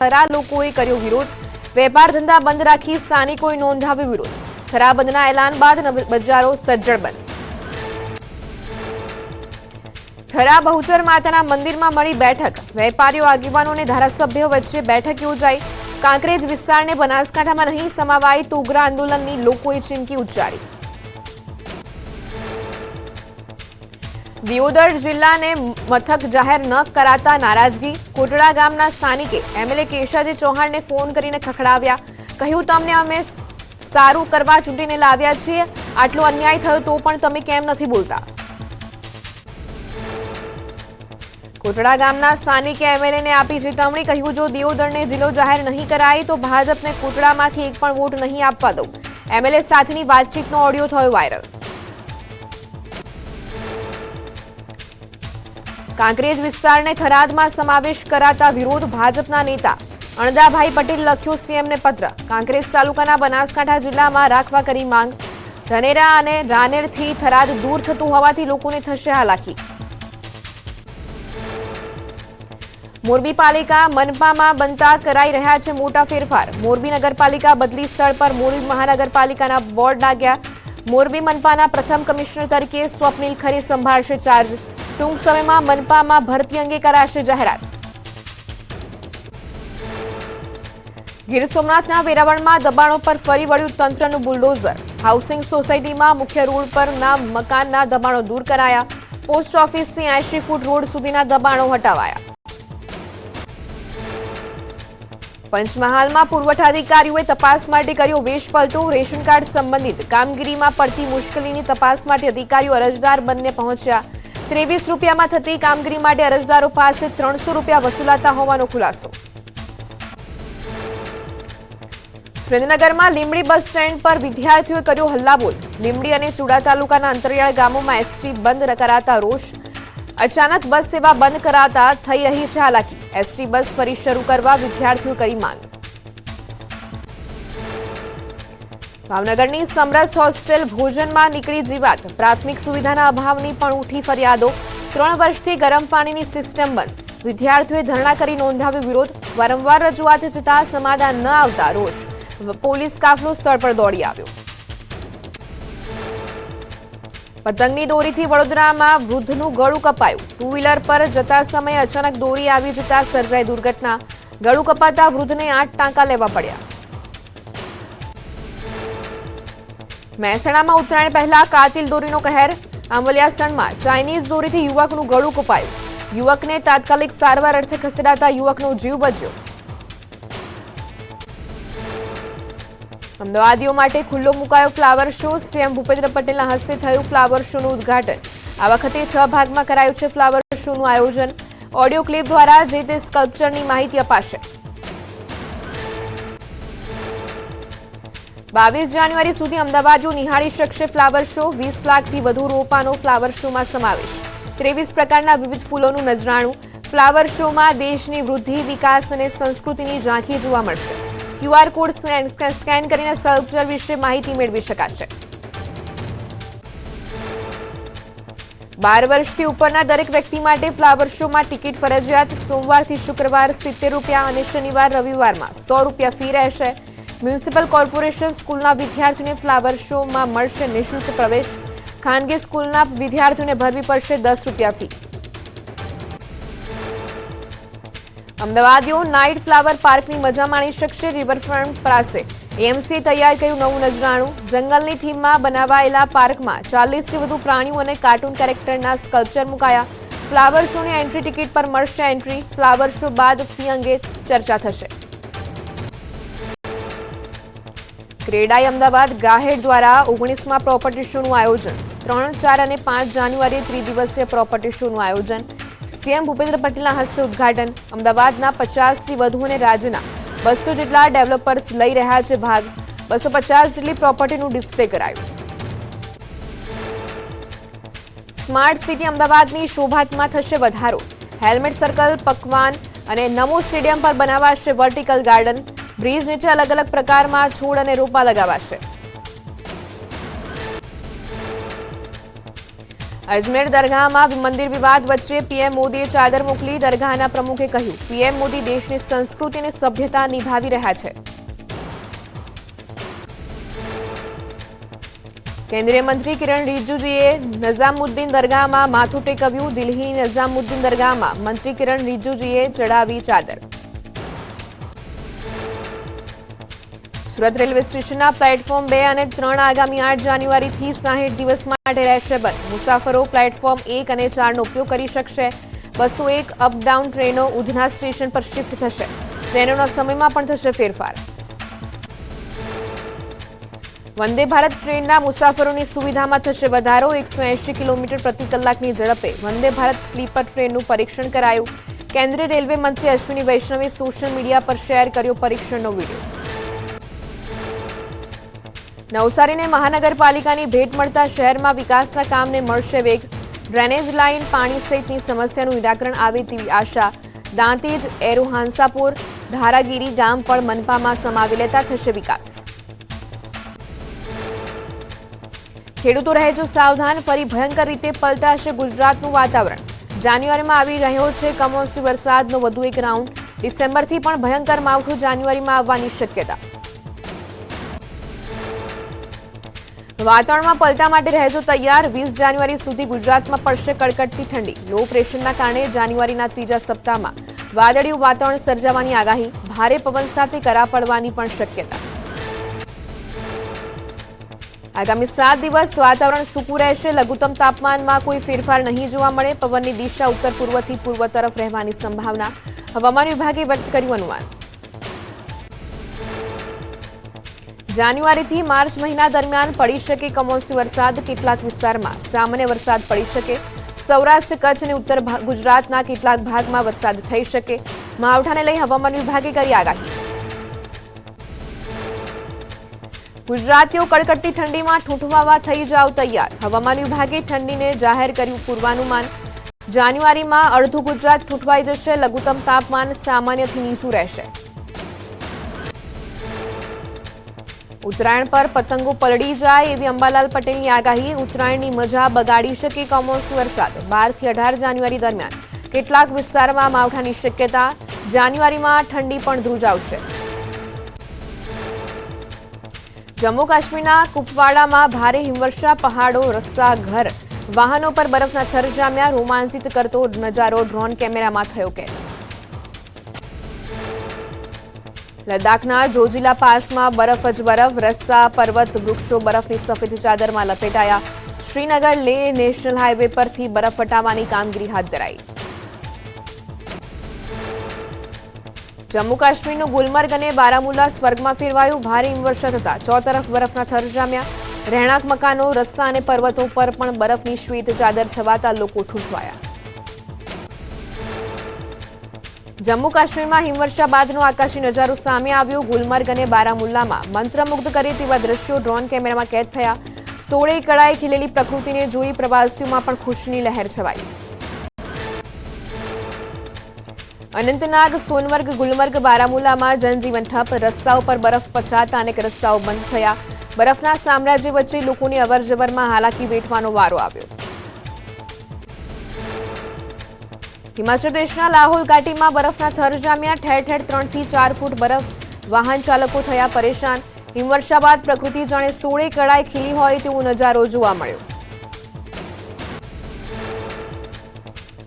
થરા લોકોએ કર્યો વિરોધ। વેપાર ધંધા બંધ રાખી સ્થાનિકોએ નોંધાવ્યો વિરોધ। થરા બંધના એલાન બાદ બજારો સજ્જડ બંધ। થરા બહુચર માતાના મંદિરમાં મળી બેઠક। વેપારીઓ આગેવાનો અને ધારાસભ્યો વચ્ચે બેઠક યોજાઈ। કાંકરેજ વિસ્તારને બનાસકાંઠામાં નહીં સમાવાય તો ઉગ્ર આંદોલનની લોકોએ ચીમકી ઉચ્ચારી। દિયોદર જિલ્લાને મથક જાહેર ન કરાતા નારાજગી। કોટડા ગામના સ્થાનિકે એમએલએ કેશાજી ચૌહાણને ફોન કરીને ખખડાવ્યા। કહ્યું, તમને અમે સારું કરવા ચૂંટીને લાવ્યા છીએ, આટલો અન્યાય થયો તો પણ તમે કેમ નથી બોલતા? કોટડા ગામના સ્થાનિકે એમએલએને આપી ચેતવણી। કહ્યું, જો દિયોદરને જિલ્લો જાહેર નહીં કરાય તો ભાજપને કોટડામાંથી એક પણ વોટ નહીં આપવા દઉં। એમએલએ સાથેની વાતચીતનો ઓડિયો થયો વાયરલ। કાંકરેજ વિસ્તારને થરાદમાં સમાવેશ કરાતા વિરોધ। ભાજપના નેતા અણદાભાઈ પટેલ લખ્યો સીએમને પત્ર। કાંકરેજ તાલુકાના બનાસકાંઠા જિલ્લામાં રાખવા કરી માંગ। ધનેરા અને રાનેરથી થરાદ દૂર થતું હોવાથી લોકોને થશે હાલાકી। મોરબી પાલિકા મનપામાં બનતા કરાઈ રહ્યા છે મોટા ફેરફાર। મોરબી નગરપાલિકા બદલી સ્થળ પર મોરબી મહાનગરપાલિકાના બોર્ડ લાગ્યા। મોરબી મનપાના પ્રથમ કમિશનર તરીકે સ્વપ્નિલ ખરે સંભાળશે ચાર્જ। ટૂંક સમયમાં મનપામાં ભરતી અંગે કરાશે જાહેરાત। ગીર સોમનાથના વેરાવળમાં દબાણો પર ફરી વળ્યું તંત્રનું બુલડોઝર। હાઉસિંગ સોસાયટીમાં મુખ્ય રોડ પરના મકાનના દબાણો દૂર કરાયા। પોસ્ટ ઓફિસથી 80 ફૂટ રોડ સુધીના દબાણો હટાવાયા। પંચમહાલમાં પુરવઠા અધિકારીઓએ તપાસ માટે કર્યો વેશપલટો। રેશન કાર્ડ સંબંધિત કામગીરીમાં પડતી મુશ્કેલીની તપાસ માટે અધિકારીઓ અરજદાર બંને પહોંચ્યા। 23 રૂપિયામાં થતી કામગીરી માટે અરજદારો પાસે 300 રૂપિયા વસૂલાતા હોવાનો ખુલાસો। સુરેન્દ્રનગરમાં લીંબડી બસ સ્ટેન્ડ પર વિદ્યાર્થીઓએ કર્યો હલ્લાબોલ। લીંબડી અને ચુડા તાલુકાના અંતરિયાળ ગામોમાં એસટી બંધ કરાતા રોષ। અચાનક બસ સેવા બંધ કરાતા થઈ રહી છે હાલાકી। એસટી બસ ફરી શરૂ કરવા વિદ્યાર્થીઓ કરી માંગ। ભાવનગરની સમરસ હોસ્ટેલ ભોજનમાં નીકળી જીવાત। પ્રાથમિક સુવિધાના અભાવની પણ ઉઠી ફરિયાદો। 3 વર્ષથી ગરમ પાણીની સિસ્ટમ બંધ। વિદ્યાર્થીઓએ ધરણા કરી નોંધાવ્યો વિરોધ। વારંવાર રજૂઆત છતાં સમાધાન ન આવતા રોષ। પોલીસ કાફલો સ્થળ પર દોડી આવ્યો। પતંગની દોરીથી વડોદરામાં વૃદ્ધનું ગળું કપાયું। 2 વ્હીલર પર જતા સમયે અચાનક દોરી આવી જતા સર્જાઈ દુર્ઘટના। ગળું કપાતા વૃદ્ધને 8 ટાંકા લેવા પડ્યા। મહેસાણામાં ઉત્તરાયણ પહેલા કાતિલ દોરીનો કહેર। આંબલિયાસણમાં ચાઇનીઝ દોરીથી યુવકનું ગળું કપાયું। યુવકને તાત્કાલિક સારવાર અર્થે ખસેડાતા યુવકનો જીવ બચ્યો। અમદાવાદીઓ માટે ખુલ્લો મુકાયો ફ્લાવર શો। સીએમ ભૂપેન્દ્ર પટેલના હસ્તે થયું ફ્લાવર શોનું ઉદ્ઘાટન। આ વખતે 6 ભાગમાં કરાયું છે ફ્લાવર શોનું આયોજન। ઓડિયો ક્લિપ દ્વારા જે તે સ્કલ્પચરની માહિતી અપાશે। 22 જાન્યુઆરી સુધી અમદાવાદીઓ નિહાળી શકશે ફ્લાવર શો। 20 લાખથી વધુ રોપાનો ફ્લાવર શોમાં સમાવેશ। 23 પ્રકારના વિવિધ ફૂલોનું નજરાણું। ફ્લાવર શોમાં દેશની વૃદ્ધિ, વિકાસ અને સંસ્કૃતિની ઝાંખી જોવા મળશે। QR કોડ સ્કેન કરીને સ્કલ્પચર વિશે માહિતી મેળવી શકાશે। 12 વર્ષથી ઉપરના દરેક વ્યક્તિ માટે ફ્લાવર શોમાં ટિકિટ ફરજિયાત। સોમવારથી શુક્રવાર 70 રૂપિયા અને શનિવાર રવિવારમાં 100 રૂપિયા ફી રહેશે। મ્યુનિસિપલ કોર્પોરેશન સ્કૂલના વિદ્યાર્થીઓને ફ્લાવર શોમાં મળશે નિઃશુલ્ક પ્રવેશ। ખાનગી સ્કૂલના વિદ્યાર્થીઓને ભરવી પડશે 10 રૂપિયા ફી। અમદાવાદીઓ નાઇટ ફ્લાવર પાર્કની મજા માણી શકશે। રિવરફ્રન્ટ પાસે એએમસીએ તૈયાર કર્યું નવું નજરાણું। જંગલની થીમમાં બનાવાયેલા પાર્કમાં 40થી વધુ પ્રાણીઓ અને કાર્ટૂન કેરેક્ટરના સ્કલ્પચર મુકાયા। ફ્લાવર શોની એન્ટ્રી ટિકિટ પર મળશે એન્ટ્રી। ફ્લાવર શો બાદ ફી અંગે ચર્ચા થશે। ક્રેડાઈ અમદાવાદ ગાહેડ દ્વારા 19મા પ્રોપર્ટી શોનું આયોજન। 3, 4 અને 5 જાન્યુઆરીએ ત્રિદિવસીય પ્રોપર્ટી શોનું આયોજન। સીએમ ભૂપેન્દ્ર પટેલના હસ્તે ઉદ્ઘાટન। અમદાવાદના 50થી વધુ અને રાજ્યના 200 જેટલા ડેવલપર્સ લઈ રહ્યા છે ભાગ। 250 જેટલી પ્રોપર્ટીનું ડિસ્પ્લે કરાયું। સ્માર્ટ સિટી અમદાવાદની શોભામાં થશે વધારો। હેલ્મેટ સર્કલ, પકવાન અને નમો સ્ટેડિયમ પર બનાવાશે વર્ટિકલ ગાર્ડન। બ્રિજ નીચે અલગ અલગ પ્રકારમાં છોડ અને રોપા લગાવાશે। અજમેર દરગાહમાં મંદિર વિવાદ વચ્ચે પીએમ મોદીએ ચાદર મોકલી. દરગાહના પ્રમુખે કહ્યું, પીએમ મોદી દેશની સંસ્કૃતિ અને સભ્યતા નિભાવી રહ્યા છે. કેન્દ્રીય મંત્રી કિરણ રિજિજુએ નિઝામુદ્દીન દરગાહમાં માથું ટેકવ્યું. દિલ્હી નિઝામુદ્દીન દરગાહમાં મંત્રી કિરણ રિજિજુએ ચડાવી ચાદર. સુરત રેલવે સ્ટેશનના પ્લેટફોર્મ 2 અને 3 આગામી 8 જાન્યુઆરીથી 60 દિવસ માટે રહેશે બંધ. મુસાફરો પ્લેટફોર્મ 1 અને 4નો ઉપયોગ કરી શકશે. 201 અપડાઉન ટ્રેનો ઉધના સ્ટેશન પર શિફ્ટ થશે. ટ્રેનોના સમયમાં પણ થશે ફેરફાર. વંદે ભારત ટ્રેનના મુસાફરોની સુવિધામાં થશે વધારો. 180 કિલોમીટર પ્રતિ કલાકની ઝડપે વંદે ભારત સ્લીપર ટ્રેનનું પરીક્ષણ કરાયું. કેન્દ્રીય રેલવે મંત્રી અશ્વિની વૈષ્ણવે સોશિયલ મીડિયા પર શેર કર્યો પરીક્ષણનો વિડીયો. નવસારીને મહાનગરપાલિકાની ભેટ મળતા શહેરમાં વિકાસના કામને મળશે વેગ. ડ્રેનેજ લાઇન, પાણી સહિતની સમસ્યાનું નિરાકરણ આવે તેવી આશા. દાંતેજ, એરો હાંસાપુર, ધારાગીરી ગામ પણ મનપામાં સમાવી લેતા થશે વિકાસ. ખેડૂતો રહેજો સાવધાન, ફરી ભયંકર રીતે પલટાશે ગુજરાતનું વાતાવરણ. જાન્યુઆરીમાં આવી રહ્યો છે કમોસમી વરસાદનો વધુ એક રાઉન્ડ. ડિસેમ્બરથી પણ ભયંકર માવઠું જાન્યુઆરીમાં આવવાની શક્યતા. વાતાવરણમાં પલટા માટે રહેજો તૈયાર. 20 જાન્યુઆરી સુધી ગુજરાતમાં પડશે કડકડતી ઠંડી. લો પ્રેશરના કારણે જાન્યુઆરીના ત્રીજા સપ્તાહમાં વાદળિયું વાતાવરણ સર્જાવાની આગાહી. ભારે પવન સાથે કરા પડવાની પણ શક્યતા. આગામી 7 દિવસ વાતાવરણ સૂકું રહેશે. લઘુત્તમ તાપમાનમાં કોઈ ફેરફાર નહીં જોવા મળે. પવનની દિશા ઉત્તર પૂર્વથી પૂર્વ તરફ રહેવાની સંભાવના. હવામાન વિભાગે વ્યક્ત કર્યું અનુમાન. જાન્યુઆરીથી માર્ચ મહિના દરમિયાન પડી શકે કમોસમી વરસાદ. કેટલાક વિસ્તારમાં સામાન્ય વરસાદ પડી શકે. સૌરાષ્ટ્ર, કચ્છ અને ઉત્તર ગુજરાતના કેટલાક ભાગમાં વરસાદ થઈ શકે. માવઠાને લઈ હવામાન વિભાગે કરી આગાહી. ગુજરાતીઓ કડકડતી ઠંડીમાં ઠૂંઠવાવા થઈ જાવ તૈયાર. હવામાન વિભાગે ઠંડીને જાહેર કર્યું પૂર્વાનુમાન. જાન્યુઆરીમાં અડધું ગુજરાત ઠૂંઠવાઈ જશે. લઘુત્તમ તાપમાન સામાન્યથી નીચું રહેશે. ઉત્તરાયણ પર પતંગો પલળી જાય એવી અંબાલાલ પટેલની આગાહી. ઉત્તરાયણની મજા બગાડી શકે કમોસમી વરસાદ. 12 થી 18 જાન્યુઆરી દરમિયાન કેટલાક વિસ્તારમાં માવઠાની શક્યતા. જાન્યુઆરીમાં ઠંડી પણ ધ્રુજાવશે. જમ્મુ કાશ્મીરના કુપવાડામાં ભારે હિમવર્ષા. પહાડો, રસ્તા, ઘર, વાહનો પર બરફના થર જામ્યા. રોમાંચિત કરતો નજારો ડ્રોન કેમેરામાં થયો કેદ. લદ્દાખના જોજીલા પાસમાં બરફ જ બરફ. રસ્તા, પર્વત, વૃક્ષો બરફની સફેદ ચાદરમાં લપેટાયા. શ્રીનગર લેહ નેશનલ હાઈવે પરથી બરફ હટાવવાની કામગીરી હાથ ધરાઈ. જમ્મુ કાશ્મીરનું ગુલમર્ગ અને બારામુલા સ્વર્ગમાં ફેરવાયું. ભારે હિમવર્ષા થતા ચોતરફ બરફના થર જામ્યા. રહેણાંક મકાનો, રસ્તા અને પર્વતો પર પણ બરફની શ્વેત ચાદર છવાતા લોકો ઠૂંઠવાયા. જમ્મુ કાશ્મીરમાં હિમવર્ષા બાદનો આકાશી નજારો સામે આવ્યો. ગુલમર્ગ અને બારામુલ્લામાં મંત્રમુગ્ધ કરે તેવા દ્રશ્યો ડ્રોન કેમેરામાં કેદ થયા. 16 કળાએ ખીલેલી પ્રકૃતિને જોઈ પ્રવાસીઓમાં પણ ખુશીની લહેર છવાઈ. અનંતનાગ, સોનમર્ગ, ગુલમર્ગ, બારામુલ્લામાં જનજીવન ઠપ. રસ્તાઓ પર બરફ પથરાતા અનેક રસ્તાઓ બંધ થયા. બરફના સામ્રાજ્ય વચ્ચે લોકોની અવરજવરમાં હાલાકી વેઠવાનો વારો આવ્યો. હિમાચલ પ્રદેશના લાહોલ ઘાટીમાં બરફના થર જામ્યા. ઠેર ઠેર 3 થી 4 ફૂટ બરફ. વાહન ચાલકો થયા પરેશાન. હિમવર્ષા બાદ પ્રકૃતિ જાણે 16 કળાએ ખીલી હોય તેવો નજારો જોવા મળ્યો.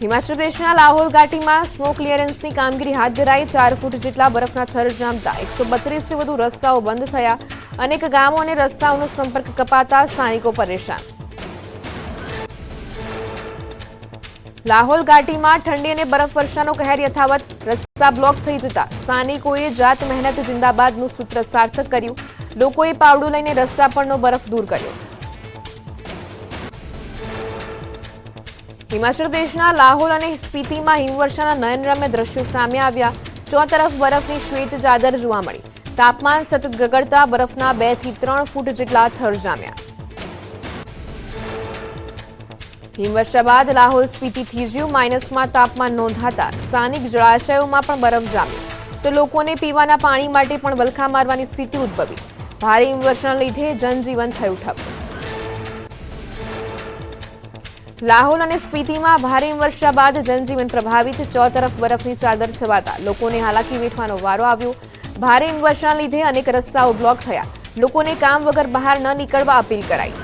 હિમાચલ પ્રદેશના લાહોલ ઘાટીમાં સ્નો ક્લિયરન્સની કામગીરી હાથ ધરાઈ. 4 ફૂટ જેટલા બરફના થર જામતા 132 થી વધુ રસ્તાઓ બંધ થયા. અનેક ગામો અને રસ્તાઓનો સંપર્ક કપાતા સ્થાનિકો પરેશાન. લાહોલ ઘાટીમાં ઠંડી અને બરફવર્ષાનો કહેર યથાવત. રસ્તા બ્લોક થઈ જતા સ્થાનિકોએ જાત મહેનત જિંદાબાદનું સૂત્ર સાર્થક કર્યું. લોકોએ પાવડું લઈને રસ્તા પરનો બરફ દૂર કર્યો. હિમાચલ પ્રદેશના લાહોલ અને સ્પીતિમાં હિમવર્ષાના નયનરમ્ય દ્રશ્યો સામે આવ્યા. ચોતરફ બરફની શ્વેત ચાદર જોવા મળી. તાપમાન સતત ગગડતા બરફના 2 થી 3 ફૂટ જેટલા થર જામ્યા. હિમવર્ષા બાદ લાહોલ સ્પીતિ થીજ્યું. માઇનસમાં તાપમાન નોંધાતા સ્થાનિક જળાશયોમાં પણ બરફ જામ્યો. તો લોકોને પીવાના પાણી માટે પણ વલખા મારવાની સ્થિતિ ઉદ્ભવી. ભારે હિમવર્ષાના લીધે જનજીવન થયું ઠપ. લાહોલ અને સ્પીતિમાં ભારે હિમવર્ષા બાદ જનજીવન પ્રભાવિત, ચોતરફ બરફની ચાદર છવાતા લોકોને હાલાકી વેઠવાનો વારો આવ્યો. ભારે હિમવર્ષાના લીધે અનેક રસ્તાઓ બ્લોક થયા. લોકોને કામ વગર બહાર ન નીકળવા અપીલ કરાઈ.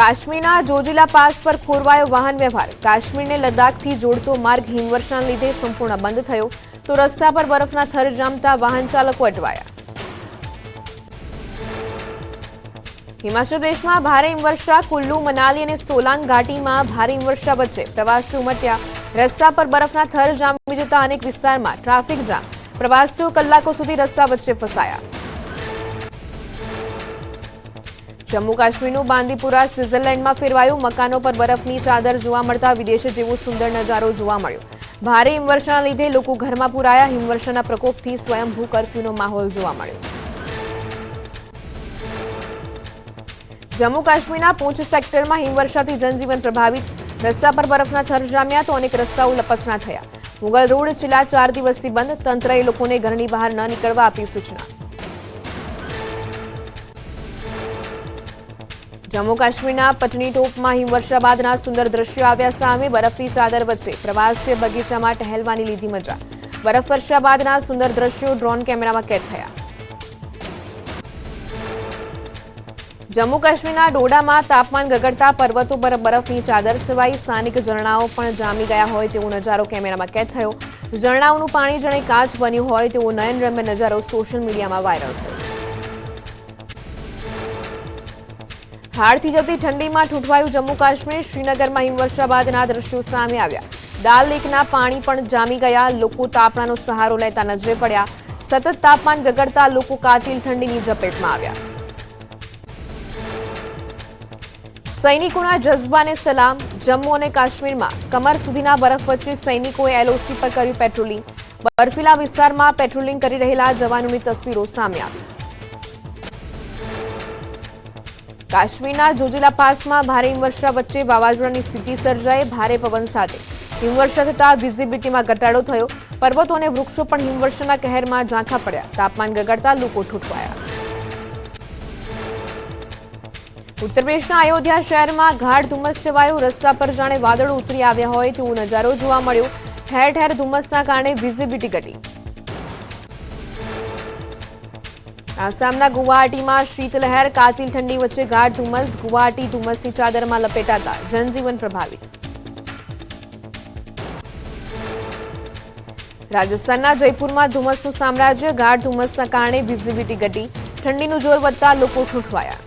કાશ્મીરના જોજીલા પાસ પર ખોરવાયો વાહન વ્યવહાર. કાશ્મીરને લદ્દાખથી જોડતો માર્ગ હિમવર્ષાના લીધે સંપૂર્ણ બંધ થયો, તો રસ્તા પર બરફના થર જામતા વાહન ચાલકો અટવાયા. હિમાચલ પ્રદેશમાં ભારે હિમવર્ષા. કુલ્લુ, મનાલી અને સોલાંગ ઘાટીમાં ભારે હિમવર્ષા વચ્ચે પ્રવાસીઓ ઉમટ્યા. રસ્તા પર બરફના થર જામી જતા અનેક વિસ્તારમાં ટ્રાફિક જામ. પ્રવાસીઓ કલાકો સુધી રસ્તા વચ્ચે ફસાયા. જમ્મુ કાશ્મીરનું બાંદીપુરા સ્વિટ્ઝરલેન્ડમાં ફેરવાયું. મકાનો પર બરફની ચાદર જોવા મળતા વિદેશ જેવો સુંદર નજારો જોવા મળ્યો. ભારે હિમવર્ષાના લીધે લોકો ઘરમાં પુરાયા. હિમવર્ષાના પ્રકોપથી સ્વયંભૂ કર્ફ્યુનો માહોલ જોવા મળ્યો. જમ્મુ કાશ્મીરના પૂંછ સેક્ટરમાં હિમવર્ષાથી જનજીવન પ્રભાવિત. રસ્તા પર બરફના થર જામ્યા તો અનેક રસ્તાઓ લપસણા થયા. મુગલ રોડ છેલ્લા 4 દિવસથી બંધ. તંત્રએ લોકોને ઘરની બહાર ન નીકળવા આપી સૂચના. જમ્મુ કાશ્મીરના પટની ટોપમાં હિમવર્ષા બાદના સુંદર દ્રશ્યો આવ્યા સામે. બરફની ચાદર વચ્ચે પ્રવાસીએ બગીચામાં ટહેલવાની લીધી મજા. બરફ વર્ષા બાદના સુંદર દ્રશ્યો ડ્રોન કેમેરામાં કેદ થયા. જમ્મુ કાશ્મીરના ડોડામાં તાપમાન ગગડતા પર્વતો પર બરફની ચાદર છવાઈ. સ્થાનિક ઝરણાઓ પણ જામી ગયા હોય તેવો નજારો કેમેરામાં કેદ થયો. ઝરણાઓનું પાણી જાણે કાચ બન્યું હોય તેવો નયનરમ્ય નજારો સોશિયલ મીડિયામાં વાયરલ થયો. હાડથી જતી ઠંડીમાં ઠૂંઠવાયું જમ્મુ કાશ્મીર. શ્રીનગરમાં હિમવર્ષા બાદના દ્રશ્યો સામે આવ્યા. દાલ લેકના પાણી પણ જામી ગયા. લોકો તાપણાનો સહારો લેતા નજરે પડ્યા. સતત તાપમાન ગગડતા લોકો કાતિલ ઠંડીની ઝપેટમાં આવ્યા. સૈનિકોના જઝબાને સલામ. જમ્મુ અને કાશ્મીરમાં કમર સુધીના બરફ વચ્ચે સૈનિકોએ એલઓસી પર કર્યું પેટ્રોલિંગ. બર્ફીલા વિસ્તારમાં પેટ્રોલિંગ કરી રહેલા જવાનોની તસવીરો સામે આવી. કાશ્મીરના જોજીલા પાસમાં ભારે હિમવર્ષા વચ્ચે વાવાઝોડાની સ્થિતિ સર્જાઈ. ભારે પવન સાથે હિમવર્ષા થતાં વિઝિબિલિટીમાં ઘટાડો થયો. પર્વતો અને વૃક્ષો પણ હિમવર્ષાના કહેરમાં ઝાંખા પડ્યા. તાપમાન ગગડતા લોકો ઠૂંઠવાયા. ઉત્તર પ્રદેશના અયોધ્યા શહેરમાં ગાઢ ધુમ્મસ છવાયું. રસ્તા પર જાણે વાદળો ઉતરી આવ્યા હોય તેવો નજારો જોવા મળ્યો. ઠેર ઠેર ધુમ્મસના કારણે વિઝિબિલિટી ઘટી. આસામના ગુવાહાટીમાં શીતલહેર. કાતિલ ઠંડી વચ્ચે ગાઢ ધુમ્મસ. ગુવાહાટી ધુમ્મસની ચાદરમાં લપેટાતા જનજીવન પ્રભાવિત. રાજસ્થાનના જયપુરમાં ધુમ્મસનું સામ્રાજ્ય. ગાઢ ધુમ્મસના કારણે વિઝિબિલિટી ઘટી. ઠંડીનું જોર વધતા લોકો ઠૂંઠવાયા.